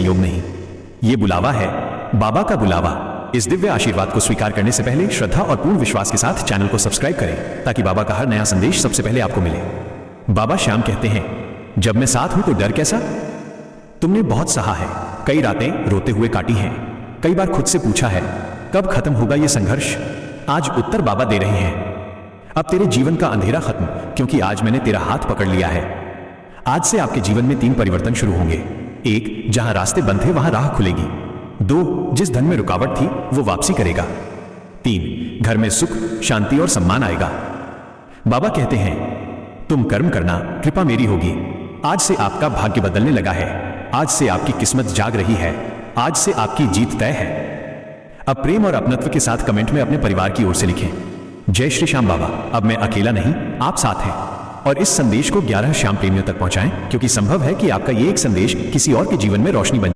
संयोग नहीं, ये बुलावा है बाबा का बुलावा। इस दिव्य आशीर्वाद को स्वीकार करने से पहले श्रद्धा और पूर्ण विश्वास के साथ चैनल को सब्सक्राइब करें ताकि बाबा का हर नया संदेश सबसे पहले आपको मिले। बाबा श्याम कहते हैं, जब मैं साथ हूं तो डर कैसा? तुमने बहुत सहा है, कई रातें रोते हुए काटी हैं, कई बार खुद से पूछा है कब खत्म होगा ये संघर्ष। आज उत्तर बाबा दे रहे हैं। अब तेरे जीवन का अंधेरा खत्म, क्योंकि आज मैंने तेरा हाथ पकड़ लिया है। आज से आपके जीवन में 3 परिवर्तन शुरू होंगे। 1, जहां रास्ते बंद थे वहां राह खुलेगी। 2, जिस धन में रुकावट थी वो वापसी करेगा। 3, घर में सुख, शांति और सम्मान आएगा। बाबा कहते हैं, तुम कर्म करना, कृपा मेरी होगी। आज से आपका भाग्य बदलने लगा है। आज से आपकी किस्मत जाग रही है। आज से आपकी जीत तय है। अब प्रेम और अपनत्व के साथ कमेंट में अपने परिवार की ओर से लिखें, जय श्री श्याम बाबा, अब मैं अकेला नहीं, आप साथ हैं। और इस संदेश को 11 श्याम प्रेमियों तक पहुंचाएं, क्योंकि संभव है कि आपका ये एक संदेश किसी और के जीवन में रोशनी बन